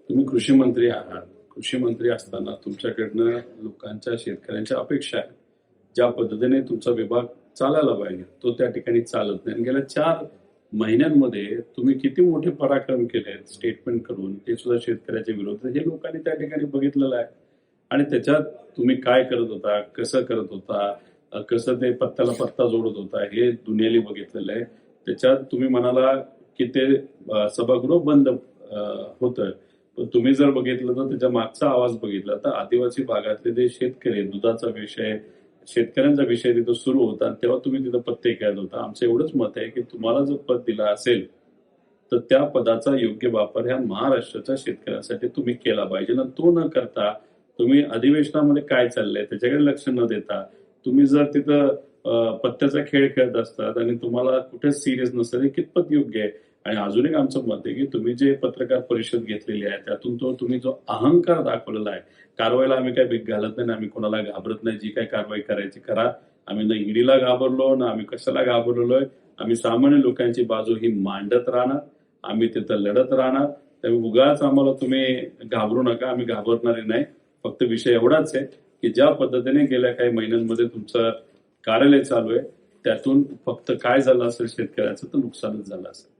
तुम्ही कृषी मंत्री आहात. कृषी मंत्री असताना तुमच्याकडनं लोकांच्या, शेतकऱ्यांच्या अपेक्षा आहेत. ज्या पद्धतीने तुमचा विभाग चालायला पाहिजे, तो त्या ठिकाणी चालत नाही. आणि गेल्या 4 महिन्यांमध्ये तुम्ही किती मोठे पराक्रम केलेत स्टेटमेंट करून, ते सुद्धा शेतकऱ्याच्या विरोधात. हे लोकांनी त्या ठिकाणी बघितलेलं आहे. आणि त्याच्यात तुम्ही काय करत होता, कसं करत होता, कसं ते पत्त्याला पत्ता जोडत होता, हे दुनियेने बघितलेलं आहे. त्याच्यात तुम्ही म्हणाला की ते सभागृह बंद होतं. पण तुम्ही जर बघितलं तर त्याच्या मागचा आवाज बघितला तर आदिवासी भागातले जे शेतकरी, दुधाचा विषय, शेतकऱ्यांचा विषय तिथं सुरू होता आणि तेव्हा तुम्ही तिथं पत्ते खेळत होता. आमचं एवढंच मत आहे की तुम्हाला जर पद दिलं असेल तर त्या पदाचा योग्य वापर ह्या महाराष्ट्राच्या शेतकऱ्यांसाठी तुम्ही केला पाहिजे. आणि तो न करता तुम्ही अधिवेशनामध्ये काय चाललंय त्याच्याकडे लक्ष न देता तुम्ही जर तिथं पत्त्याचा खेळ खेळत असतात आणि तुम्हाला कुठेच सिरियस नसतं, हे कितपत योग्य आहे. आणि अजून एक आमचं मत आहे की तुम्ही जे पत्रकार परिषद घेतलेली आहे त्यातून तुम्ही जो अहंकार दाखवलेला आहे, कारवाईला आम्ही काही भीक घालत नाही, आम्ही कोणाला घाबरत नाही, जी काही कारवाई करायची करा. आम्ही ना ईडीला घाबरलो ना आम्ही कशाला घाबरलेलो आहे. आम्ही सामान्य लोकांची बाजू ही मांडत राहणार, आम्ही तिथं लढत राहणार. त्यामुळे उगाच आम्हाला तुम्ही घाबरू नका, आम्ही घाबरणारे नाही. फक्त विषय एवढाच आहे की ज्या पद्धतीने गेल्या काही महिन्यांमध्ये तुमचं कार्यालय चालू आहे त्यातून फक्त काय झालं असेल शेतकऱ्याचं तर नुकसानच झालं असेल.